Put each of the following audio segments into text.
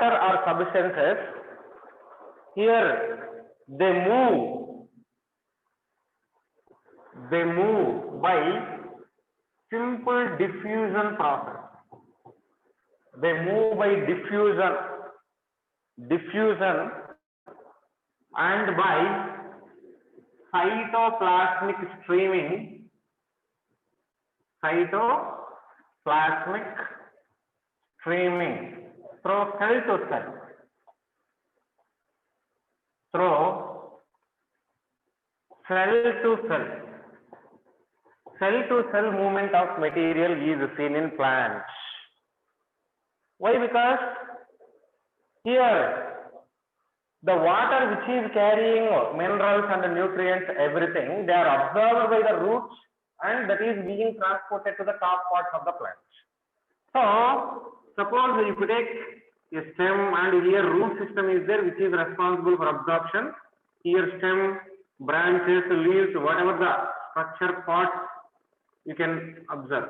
or substances, here they move by simple diffusion process. They move by diffusion and by cytoplasmic streaming, through cell to cell, cell to cell movement of material is seen in plants. Why? Because here the water which is carrying minerals and nutrients, everything, they are absorbed by the roots and that is being transported to the top parts of the plant. So suppose if you take a stem and here root system is there which is responsible for absorption. Here stem, branches, leaves, whatever the structure parts you can observe.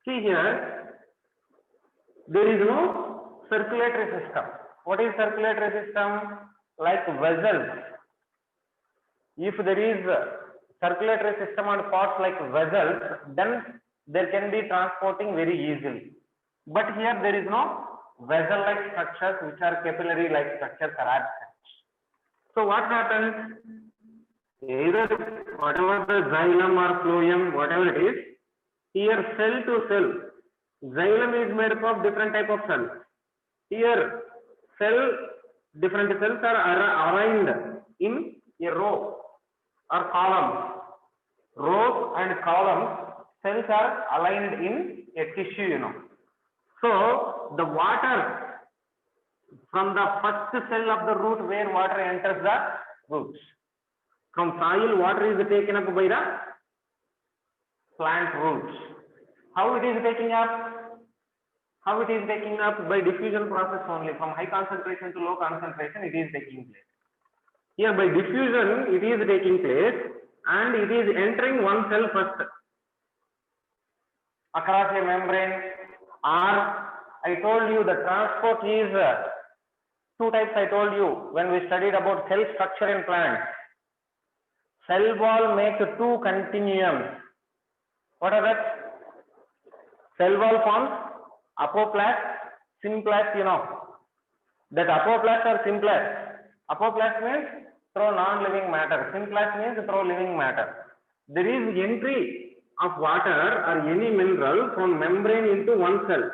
See here, there is no circulatory system. What is circulatory system? Like vessels. If there is circulatory system and parts like vessels, then there can be transporting very easily. But here there is no vessel-like structures which are capillary-like structures are absent. So what happens? Either whatever the xylem or phloem, whatever it is, here cell to cell, xylem is made up of different type of cells. Here different cells are aligned in a row or columns. Rows and columns, cells are aligned in a tissue, So the water from the first cell of the root where water enters the roots. From soil, water is taken up by the plant roots. How it is taking up? How it is taking up? By diffusion process only. From high concentration to low concentration, it is taking place. Here by diffusion, it is taking place and it is entering one cell first across a membrane. Or I told you the transport is two types. I told you when we studied about cell structure in plants. Cell wall makes two continuums. What are that? Cell wall forms apoplast, symplast, That apoplast or symplast. Apoplast means through non-living matter. Symplast means through living matter. There is entry of water or any mineral from membrane into one cell.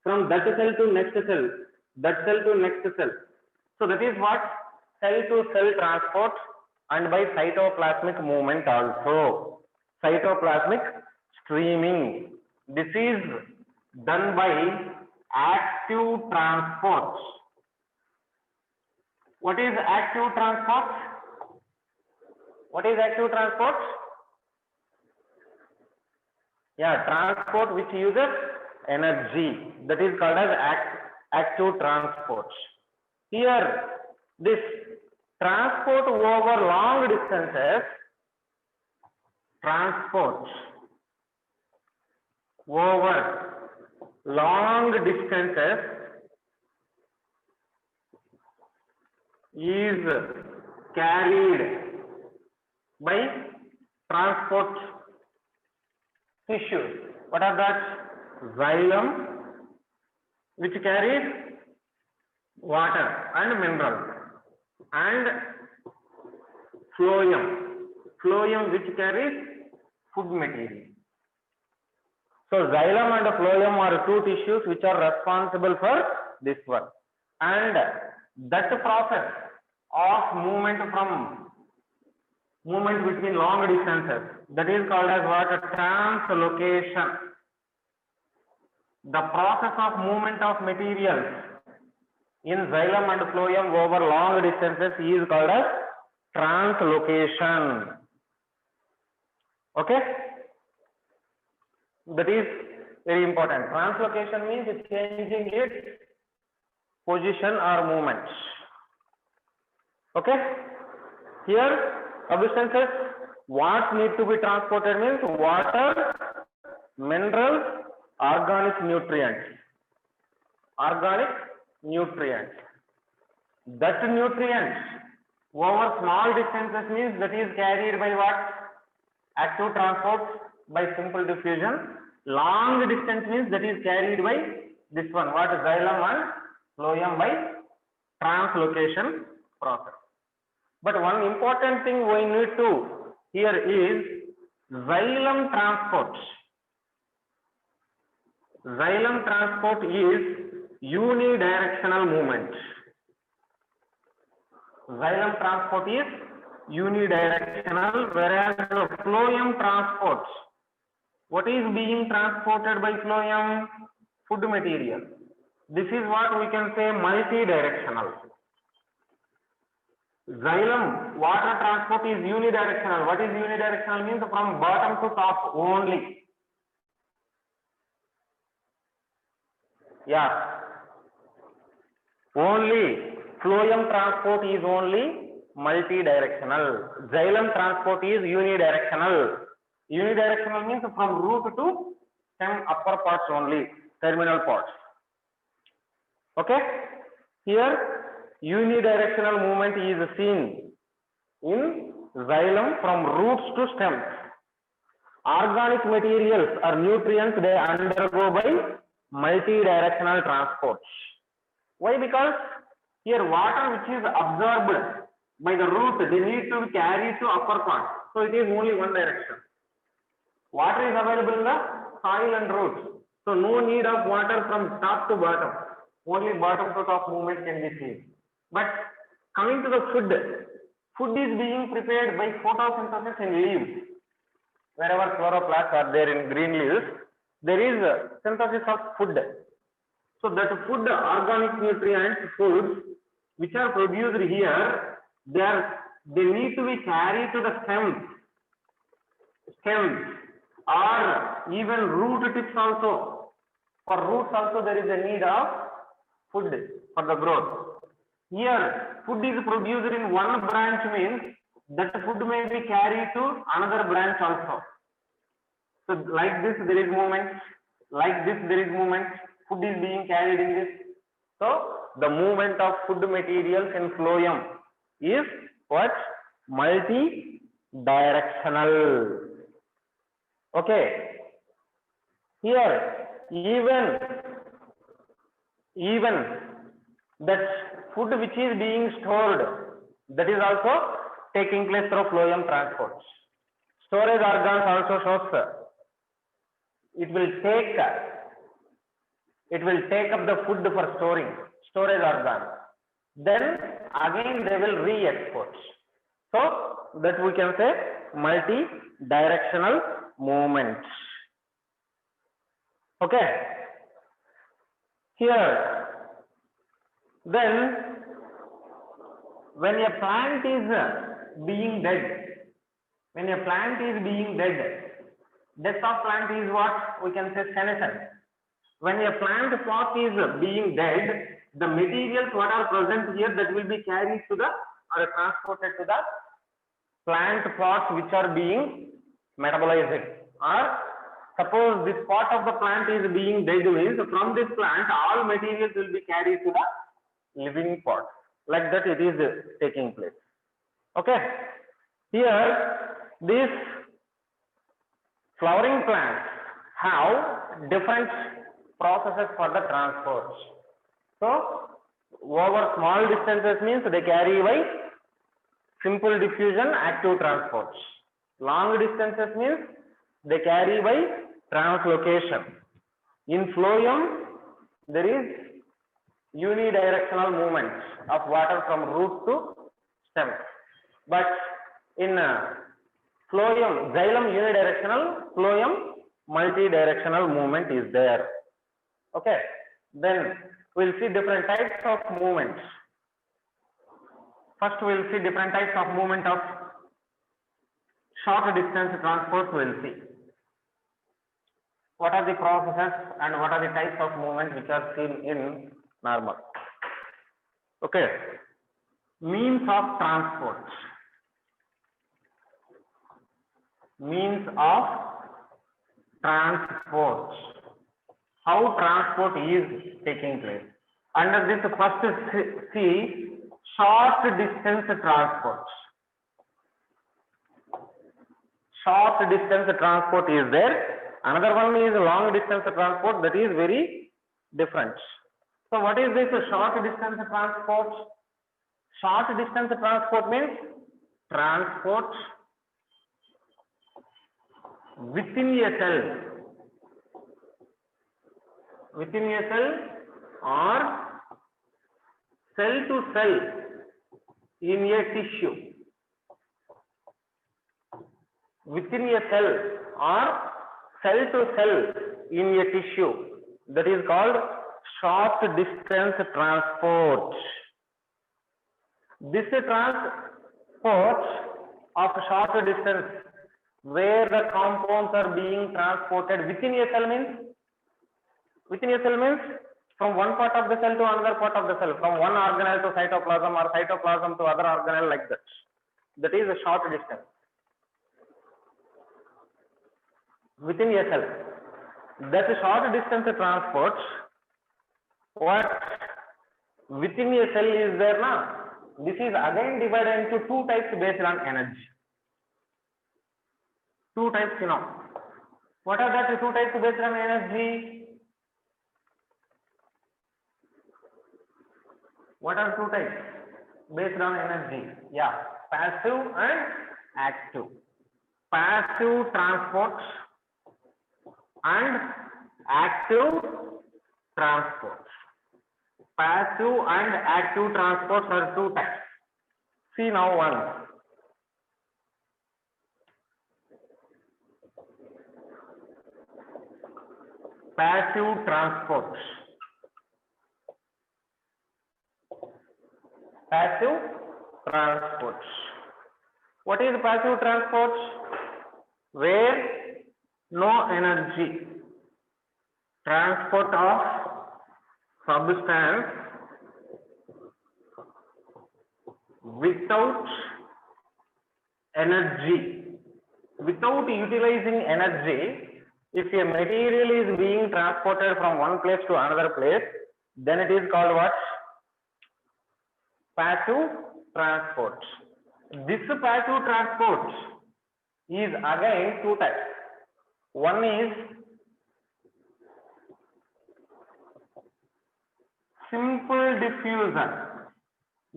From that cell to next cell. That cell to next cell. So that is what cell to cell transport and by cytoplasmic movement also. Cytoplasmic streaming. This is done by active transport. What is active transport? What is active transport? Yeah, transport which uses energy. That is called as active transport. Here, this transport over long distances, is carried by transport tissues. What are that? Xylem, which carries water and minerals, and phloem which carries food material. So xylem and phloem are two tissues which are responsible for this one, and that process of movement between long distances, that is called as what? Translocation. The process of movement of materials in xylem and phloem over long distances is called as translocation. Okay? That is very important. Translocation means changing its position or movement. Okay? Here, substances, what need to be transported means water, minerals, organic nutrients. nutrient. That nutrient over small distances means that is carried by what? Active transport by simple diffusion. Long distance means that is carried by this one, what? Xylem and phloem by translocation process. But one important thing we need to here is xylem transport. Xylem transport is unidirectional movement. Xylem transport is unidirectional, whereas the phloem transport, what is being transported by phloem? Food material. This is what we can say multidirectional. Xylem water transport is unidirectional. What is unidirectional means? From bottom to top only. Yeah. Only phloem transport is only multidirectional. Xylem transport is unidirectional. Unidirectional means from root to stem upper parts only, terminal parts. Okay. Here unidirectional movement is seen in xylem from roots to stems. Organic materials or nutrients, they undergo by multidirectional transport. Why? Because here water which is absorbed by the root, they need to be carried to upper part. So it is only one direction. Water is available in the soil and roots. So no need of water from top to bottom. Only bottom to top movement can be seen. But coming to the food is being prepared by photosynthesis in leaves. Wherever chloroplasts are there in green leaves, there is a synthesis of food. So that food, organic nutrients, foods which are produced here, they need to be carried to the stems or even root tips also. For roots also there is a need of food for the growth. Here food is produced in one branch means that food may be carried to another branch also. So like this there is movement, like this there is movement, food is being carried in this. So the movement of food materials in phloem is what? Multi-directional. Okay. Here even that food which is being stored, that is also taking place through phloem transport. Storage organs also shows it will take up the food for storage organ. Then again they will re-export. So that we can say multi-directional movement. Okay. Here then when a plant is being dead, death of plant is what we can say senescence. When a plant pot is being dead, the materials what are present here that will be carried to the or transported to the plant pots which are being metabolized. Or suppose this part of the plant is being dead means from this plant all materials will be carried to the living pot. Like that it is taking place. Okay. Here these flowering plants have different processes for the transport. So over small distances means they carry by simple diffusion, active transport. Long distances means they carry by translocation. In phloem there is unidirectional movement of water from root to stem. But in phloem, xylem unidirectional, phloem multidirectional movement is there. Okay. Then we will see different types of movements. First we will see different types of movement of short distance transport. We will see what are the processes and what are the types of movement which are seen in normal. Okay. Means of transport. Means of transport. How transport is taking place. Under this first C, short distance transport. Short distance transport is there. Another one is long distance transport, that is very different. So what is this short distance transport? Short distance transport means transport within a cell. Within a cell or cell to cell in a tissue. Within a cell or cell to cell in a tissue, that is called short distance transport. This transport of short distance where the compounds are being transported within a cell means from one part of the cell to another part of the cell, from one organelle to cytoplasm or cytoplasm to other organelle, like that. That is a short distance within a cell. That short distance transport, what within a cell is there now, this is again divided into two types based on energy. Two types, you know. What are that two types based on energy? What are two types based on energy? Yeah, passive and active. Passive transport and active transport. Passive and active transports are two types. See now one. Passive transport. Passive transport. What is passive transport? Where no energy. Transport of substance without energy. Without utilizing energy, if a material is being transported from one place to another place, then it is called what? Passive transport. This passive transport is again two types. One is simple diffusion.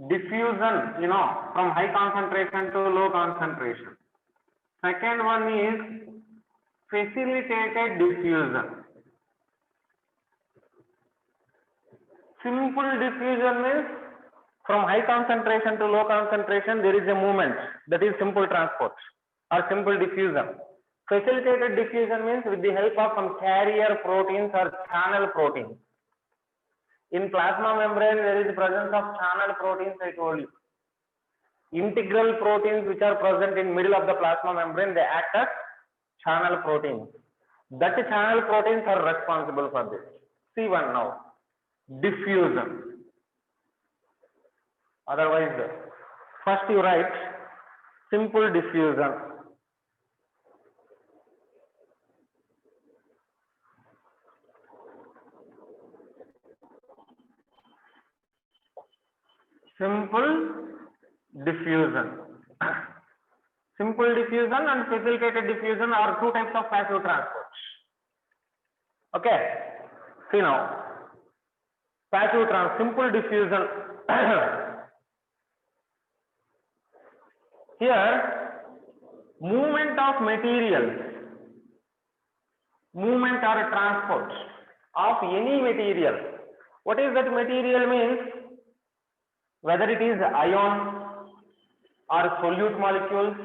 Diffusion, you know, from high concentration to low concentration. Second one is facilitated diffusion. Simple diffusion means from high concentration to low concentration there is a movement, that is simple transport or simple diffusion. Facilitated diffusion means with the help of some carrier proteins or channel proteins. In plasma membrane there is presence of channel proteins, I told you. Integral proteins which are present in middle of the plasma membrane, they act as channel proteins. That channel proteins are responsible for this. See one now. Diffusion. Otherwise, first you write simple diffusion. Simple diffusion. Simple diffusion and facilitated diffusion are two types of passive transports. Okay. See now. Passive simple diffusion. Here, movement of materials, movement or transport of any material. What is that material means? Whether it is ion or solute molecules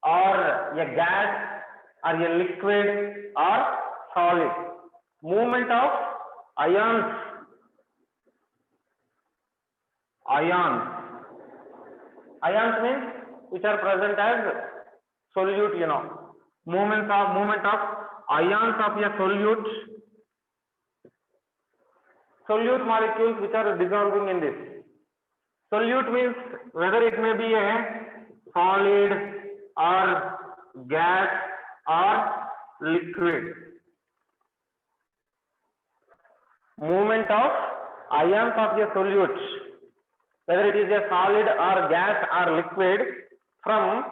or a gas or a liquid or solid. Movement of ions. Ions. Ions means which are present as solute, you know. Movement of ions of a solute. Solute molecules which are dissolving in this. Solute means whether it may be a solid or gas or liquid. Movement of ions of a solute, whether it is a solid or gas or liquid, from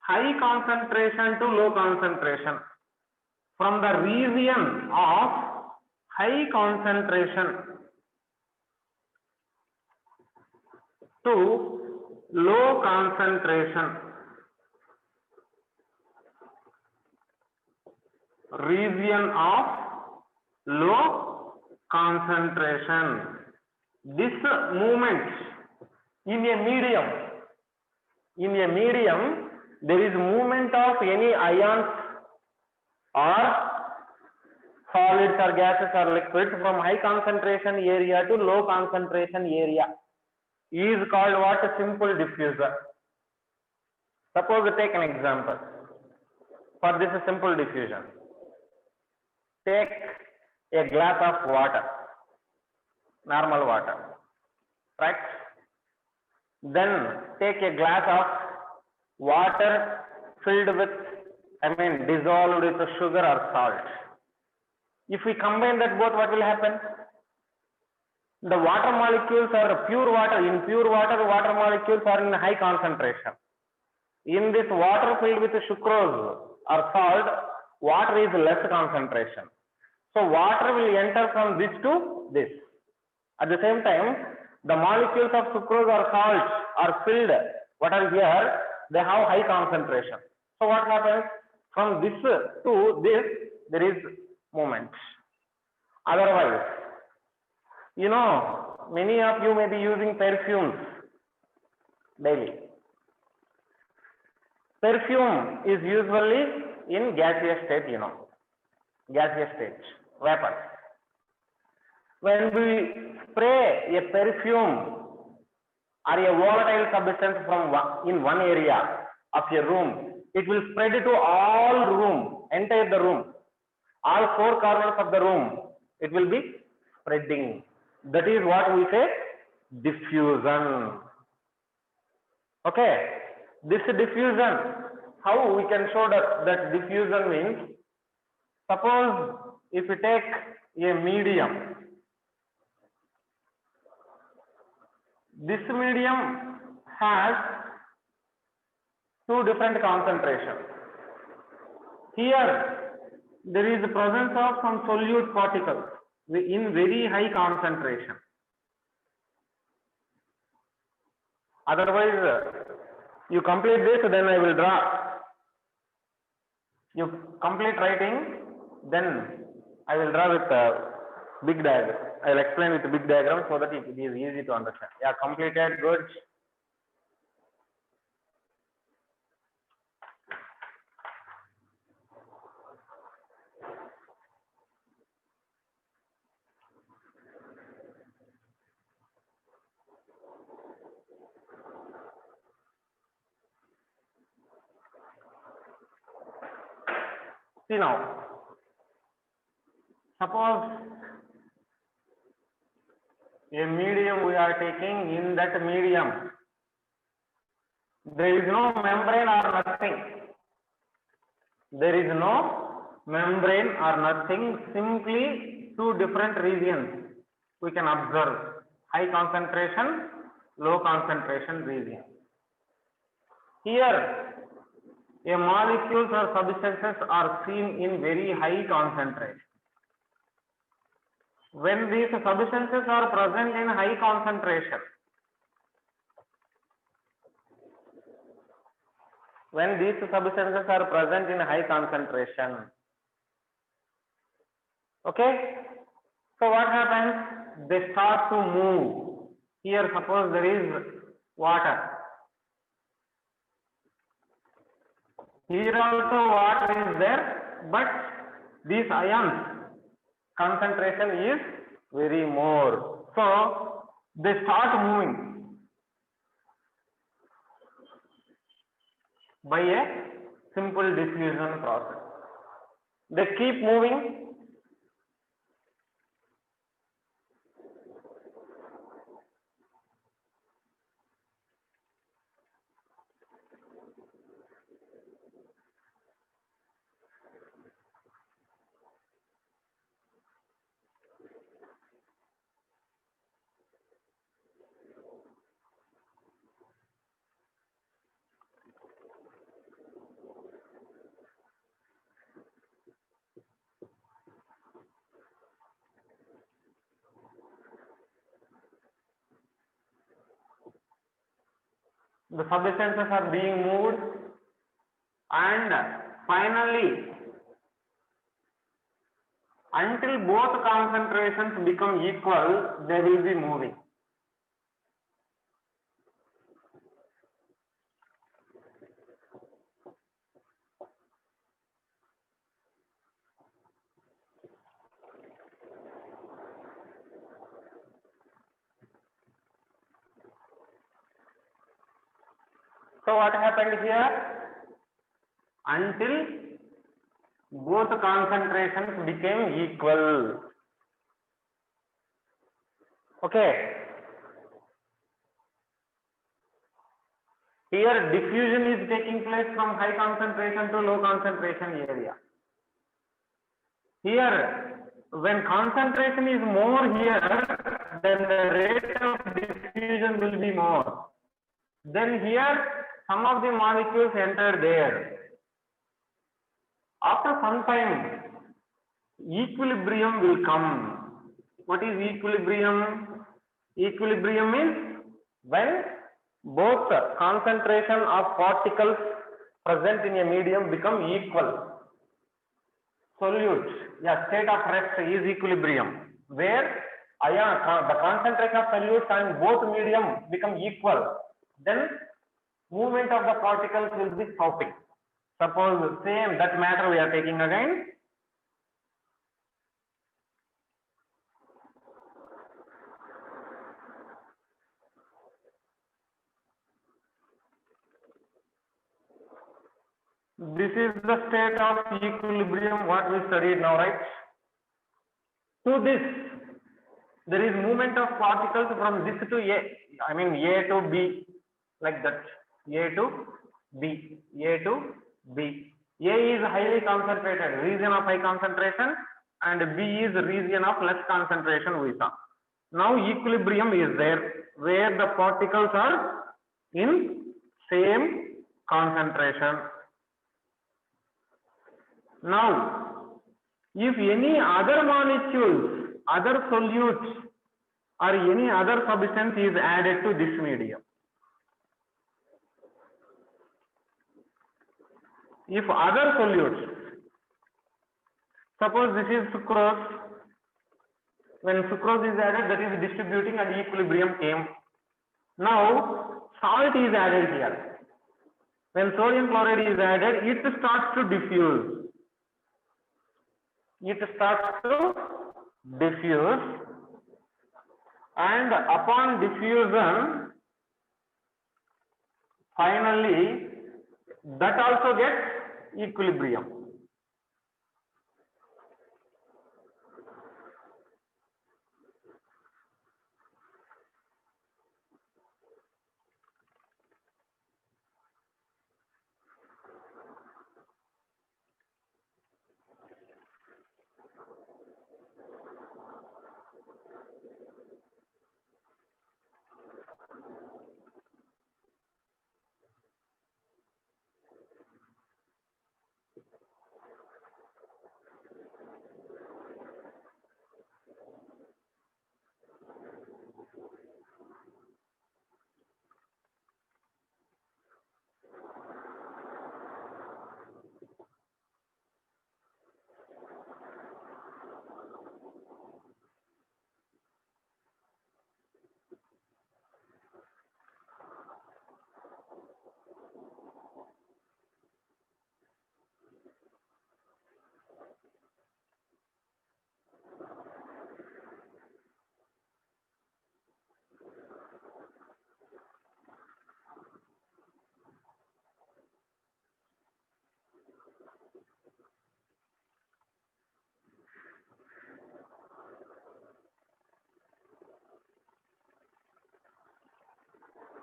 high concentration to low concentration, from the region of high concentration to low concentration, region of low concentration. This movement in a medium, there is movement of any ions or solids or gases or liquids from high concentration area to low concentration area is called what? A simple diffuser. Suppose take an example for this simple diffusion. Take a glass of water, normal water, right? Then take a glass of water filled with, dissolved with sugar or salt. If we combine that both, what will happen? The water molecules are pure water. In pure water, water molecules are in high concentration. In this water filled with sucrose or salt, water is less concentration. So water will enter from this to this. At the same time, the molecules of sucrose or salt are filled. What are here? They have high concentration. So what happens? From this to this, there is movement. Otherwise, many of you may be using perfumes daily. Perfume is usually in gaseous state, gaseous state, vapor. When we spray a perfume or a volatile substance in one area of a room, it will spread to all room, entire the room, all four corners of the room. It will be spreading. That is what we say diffusion. Okay. This diffusion, how we can show that diffusion means, suppose if we take a medium, this medium has two different concentrations. Here there is the presence of some solute particles in very high concentration. Otherwise, you complete this, then I will draw. You complete writing, then I will draw with a big diagram. I will explain with a big diagram so that it is easy to understand. Yeah, completed, good. See now, suppose a medium we are taking. In that medium, there is no membrane or nothing. There is no membrane or nothing, simply two different regions we can observe: high concentration, low concentration region. Here, a molecules or substances are seen in very high concentration. When these substances are present in high concentration, okay, so what happens? They start to move. Here, suppose there is water. Here also water is there, but these ions concentration is very more. So they start moving by a simple diffusion process. They keep moving. the substances are being moved, and finally, until both concentrations become equal, they will be moving. So what happened here? Until both concentrations became equal. Okay. Here diffusion is taking place from high concentration to low concentration area. Here, when concentration is more here, then the rate of diffusion will be more. Then here, some of the molecules enter there. After some time, equilibrium will come. What is equilibrium? Equilibrium is when both concentration of particles present in a medium become equal. Solute, yeah, state of rest is equilibrium, where the concentration of solutes and both medium become equal. Then movement of the particles will be stopping. Suppose same that matter we are taking again. This is the state of equilibrium what we studied now, right? To this, there is movement of particles from this to A, I mean A to B, like that. A to B, A to B. A is highly concentrated, region of high concentration, and B is region of less concentration we saw. Now equilibrium is there, where the particles are in same concentration. Now, if any other molecules, other solutes, or any other substance is added to this medium, if other solutes, suppose this is sucrose, when sucrose is added, that is distributing and equilibrium came. Now, salt is added here. When sodium chloride is added, it starts to diffuse. It starts to diffuse, and upon diffusion, finally, that also gets equilibrium.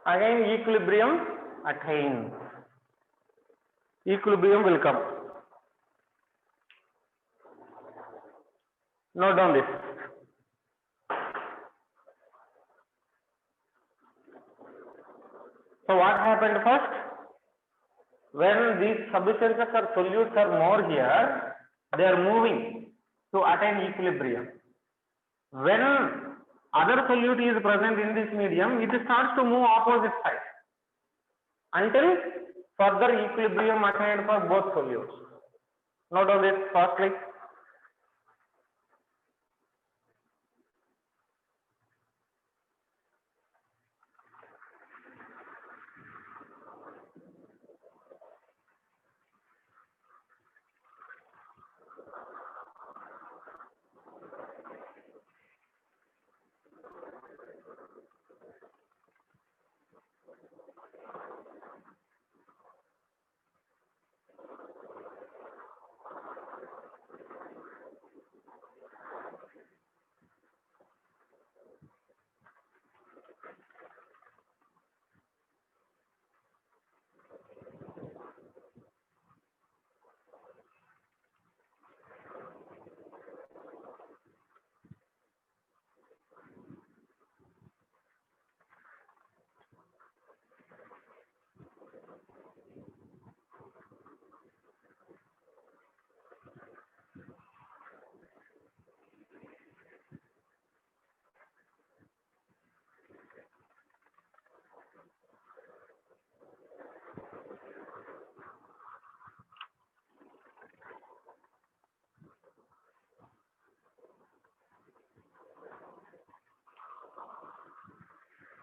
Again equilibrium attains. Equilibrium will come. Note down this. So what happened first? When these substances or solutes are more here, they are moving to attain equilibrium. When other solute is present in this medium, it starts to move opposite side. until further equilibrium attained for both solutes. Note down this fastly.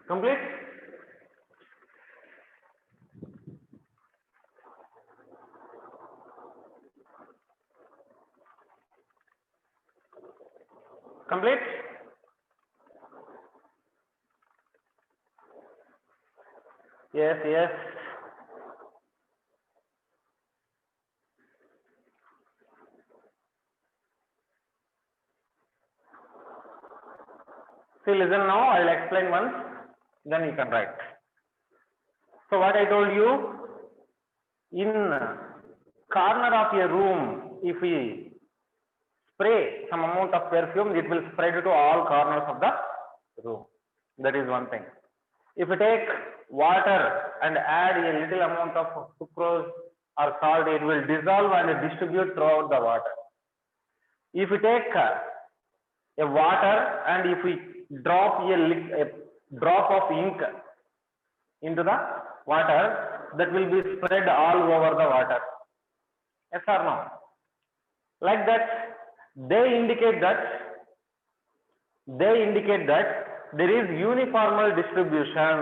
Complete? Complete? Yes, yes. See, listen now, I will explain once, then you can write. So what I told you, in corner of a room, if we spray some amount of perfume, it will spread to all corners of the room. That is one thing. If you take water and add a little amount of sucrose or salt, it will dissolve and distribute throughout the water. If you take a water and if we drop a drop of ink into the water, that will be spread all over the water. Yes or no? Like that, they indicate that there is uniform distribution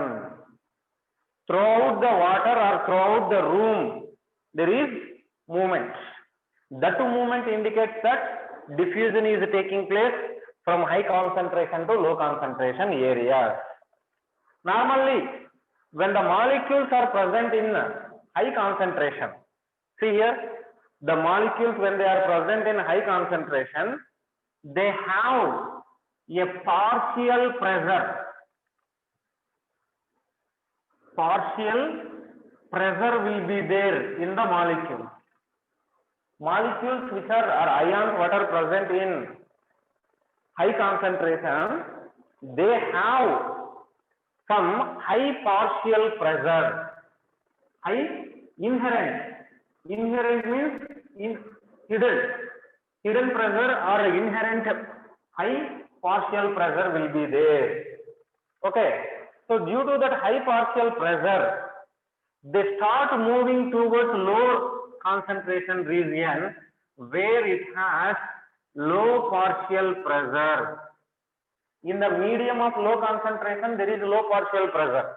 throughout the water or throughout the room. There is movement. That movement indicates that diffusion is taking place from high concentration to low concentration areas. Normally, when the molecules are present in high concentration, see here, the molecules when they are present in high concentration, they have a partial pressure. Partial pressure will be there in the molecule. Molecules which are ions what are present in high concentration, they have some high partial pressure. High inherent. Inherent means hidden pressure or inherent high partial pressure will be there. Okay. So due to that high partial pressure, they start moving towards low concentration region where it has low partial pressure. In the medium of low concentration, there is low partial pressure.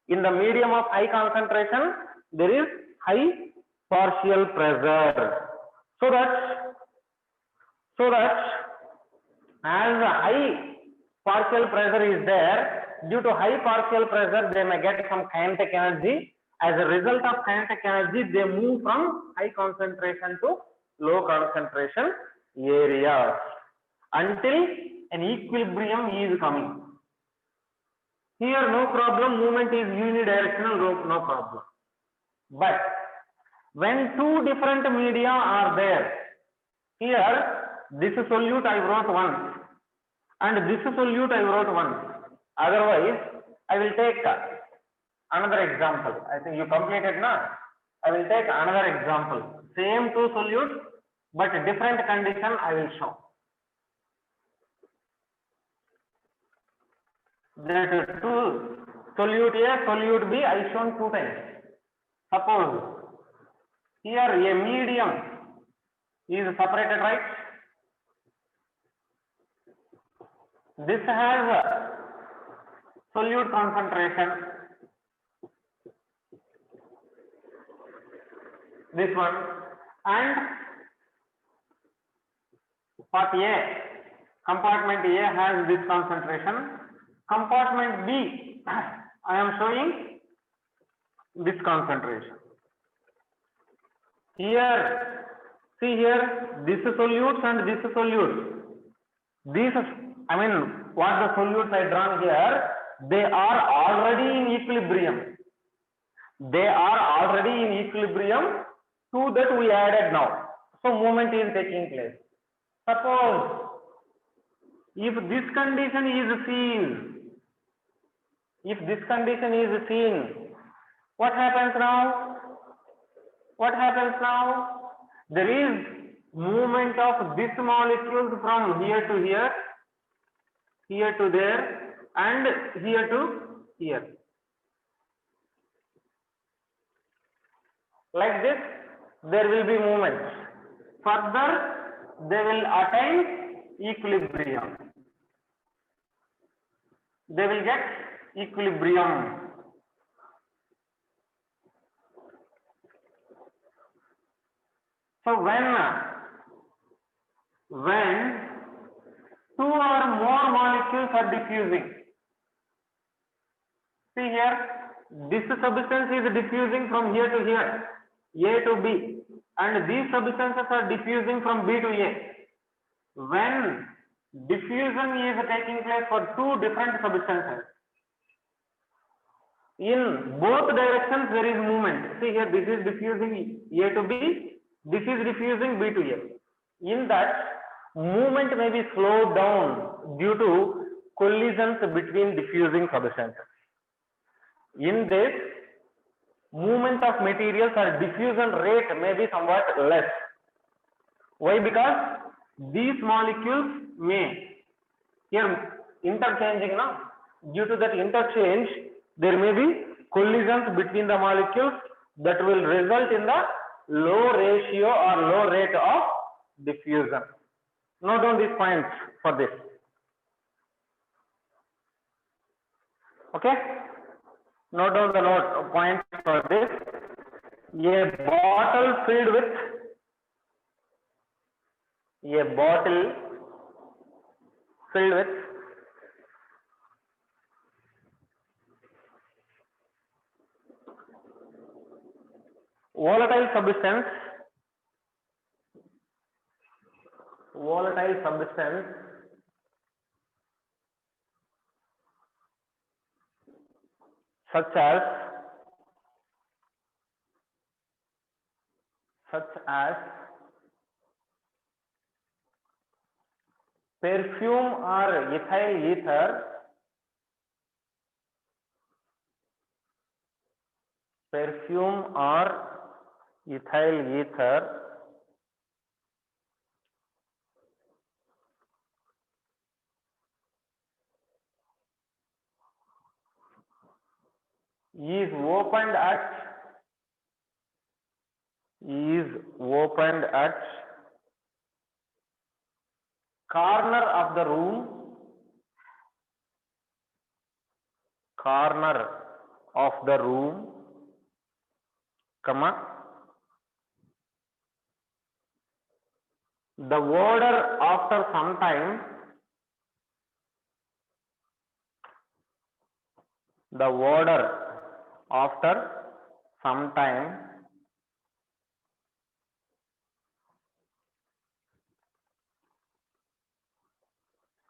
In the medium of high concentration, there is high partial pressure. So that as the high partial pressure is there, due to high partial pressure, they may get some kinetic energy. As a result of kinetic energy, they move from high concentration to low concentration areas until an equilibrium is coming. Here, no problem, movement is unidirectional, no problem. But when two different media are there, here this solute I wrote once and this solute I wrote once. Otherwise, I will take another example. I think you completed now. I will take another example. Same two solutes, but different condition I will show. There is two solute A, solute B, I shown two times. Suppose here a medium is separated, right? This has a solute concentration, this one, and part A, compartment A has this concentration, compartment B, I am showing this concentration. Here, see here, this is solutes and this is solutes. These, I mean, what the solutes I drawn here, they are already in equilibrium. They are already in equilibrium. To that we added now. So movement is taking place. Suppose if this condition is seen, if this condition is seen, what happens now? What happens now? There is movement of this molecules from here to here, here to there, and here to here. Like this, there will be movement. Further, they will attain equilibrium. They will get equilibrium. So when two or more molecules are diffusing, see here, this substance is diffusing from here to here, A to B, and these substances are diffusing from B to A. When diffusion is taking place for two different substances, in both directions there is movement. See here, this is diffusing A to B, this is diffusing B to A. In that, movement may be slowed down due to collisions between diffusing substances. In this, movement of materials or diffusion rate may be somewhat less. Why? Because these molecules may here interchanging now. Due to that interchange, there may be collisions between the molecules that will result in the low ratio or low rate of diffusion. Note down these points for this. Okay? Note down the points for this. A bottle filled with volatile substance such as perfume or ethyl ether, is opened at corner of the room, comma, the odor after some time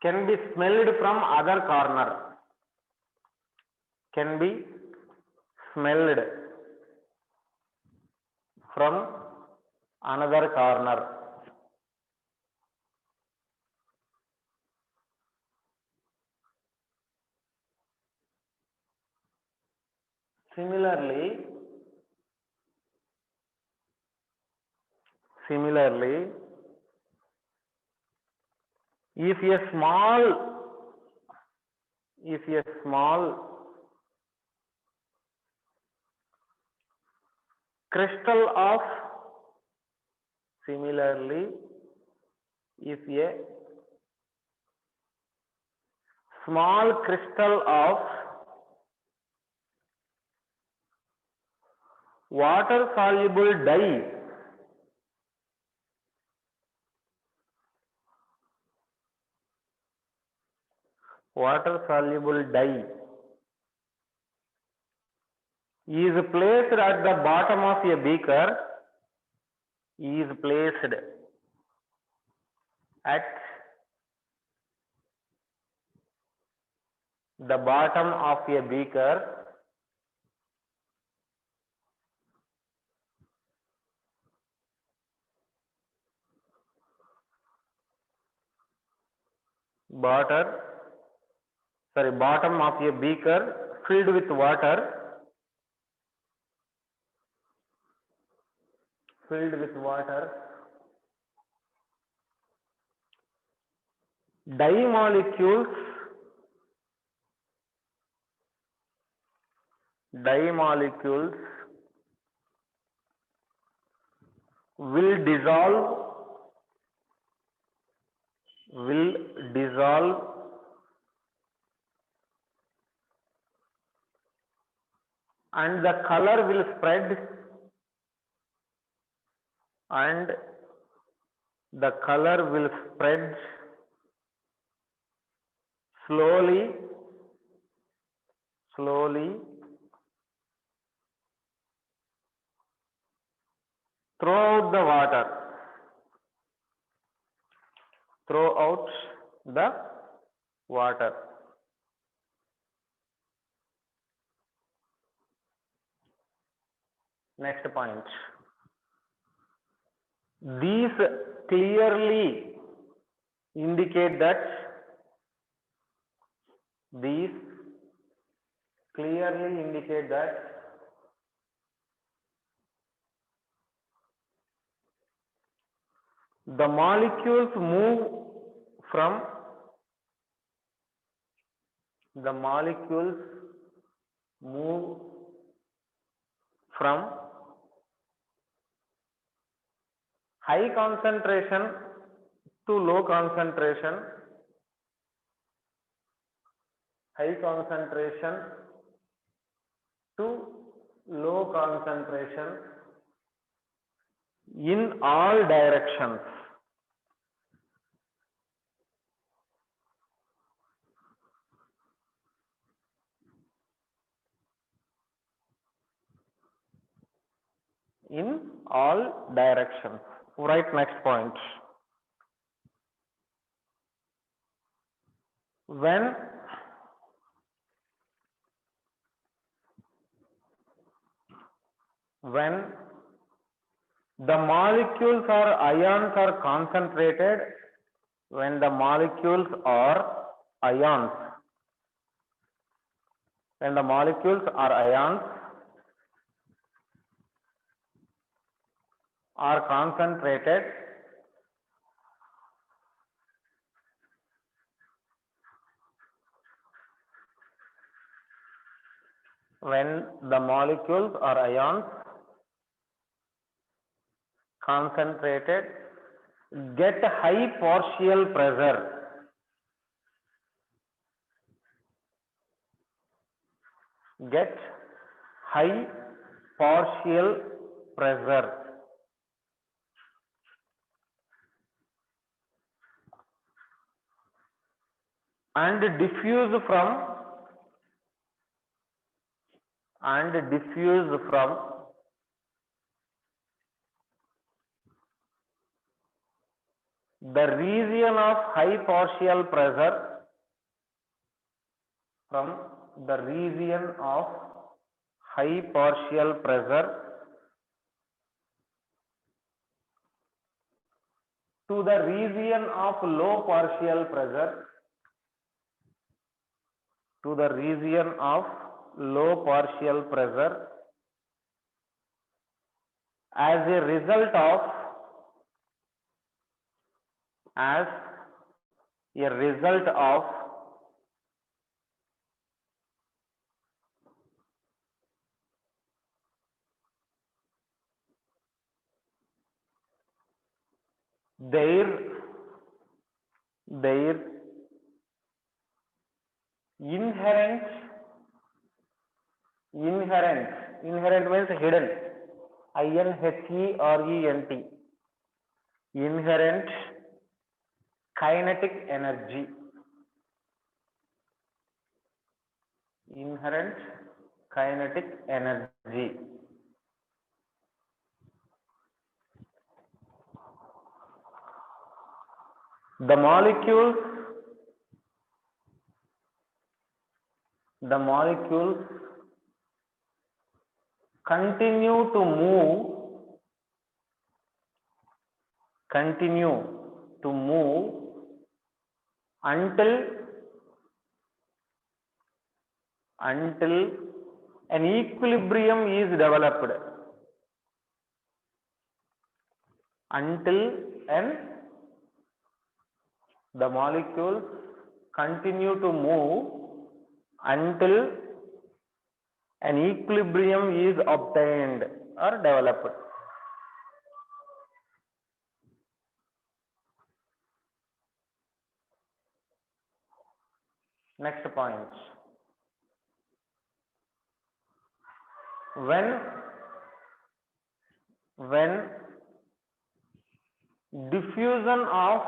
can be smelled from other corner. Another corner. Similarly, if a small crystal of, similarly, if a small crystal of water soluble dye is placed at the bottom of a beaker, is placed at the bottom of a beaker, bottom of a beaker filled with water, dye molecules will dissolve and the color will spread slowly throughout the water. Next point. These clearly indicate that the molecules move from high concentration to low concentration, in all directions. Write next point. When the molecules or ions are concentrated, are concentrated, when the molecules or ions concentrated get high partial pressure, and diffuse from the region of high partial pressure to the region of low partial pressure, as a result of their inherent means hidden, inherent, inherent kinetic energy, inherent kinetic energy. The molecules continue to move until an equilibrium is developed, the molecules continue to move until an equilibrium is obtained or developed. Next point. When diffusion of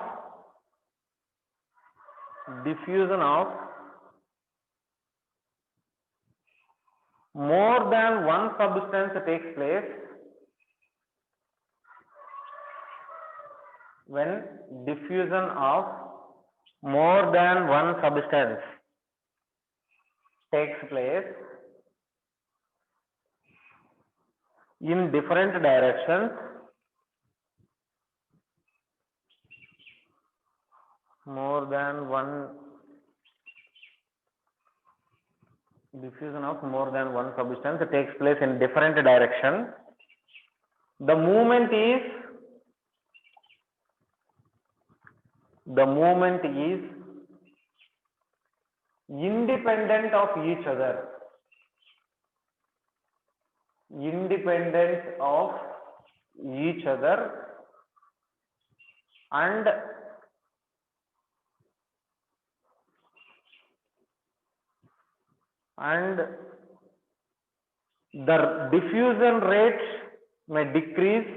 more than one substance takes place, when diffusion of more than one substance takes place in different directions, more than one diffusion of more than one substance takes place in different direction, the movement is independent of each other, and the diffusion rate may decrease,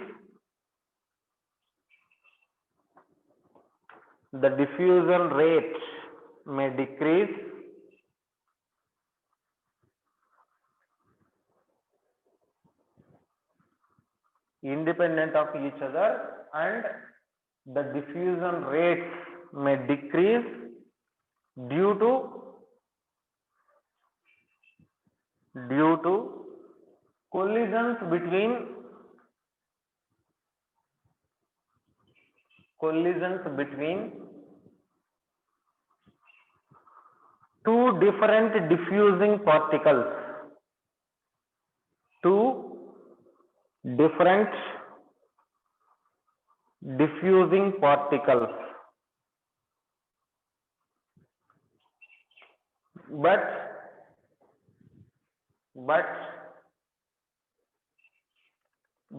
independent of each other, and the diffusion rates may decrease due to collisions between two different diffusing particles, but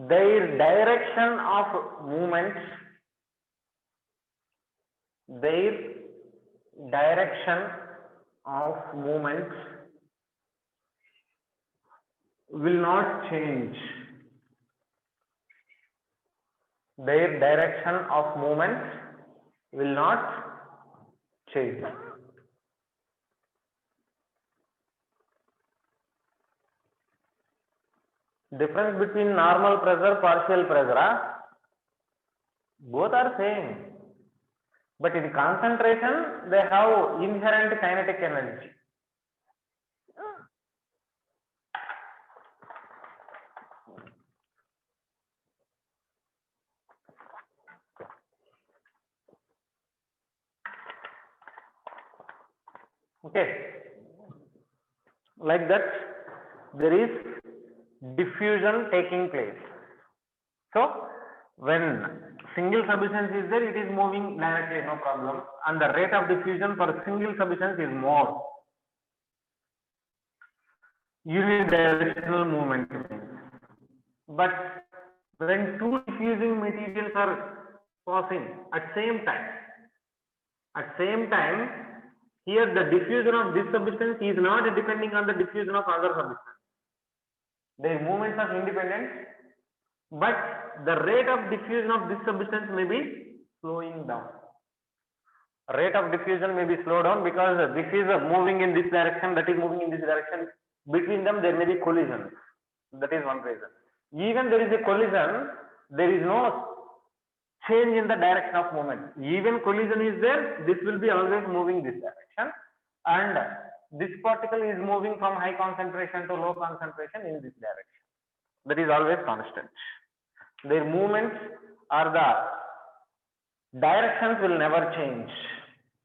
their direction of movement will not change. Their direction of movement will not change. Difference between normal pressure, partial pressure, both are same, but in concentration they have inherent kinetic energy. Okay, like that there is diffusion taking place. So when single substance is there, it is moving directly, no problem, and the rate of diffusion for single substance is more. Unidirectional movement. But when two diffusing materials are passing at same time. At same time, here the diffusion of this substance is not depending on the diffusion of other substance. Their movements are independent, but the rate of diffusion of this substance may be slowing down. Rate of diffusion may be slowed down because this is moving in this direction, that is moving in this direction. Between them there may be collision. That is one reason. Even there is a collision, there is no change in the direction of movement. Even collision is there, this will be always moving this direction, and this particle is moving from high concentration to low concentration in this direction. That is always constant. Their movements or the directions will never change.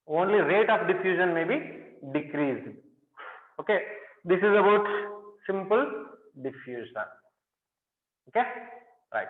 Only rate of diffusion may be decreased. Okay, this is about simple diffusion. Okay, right.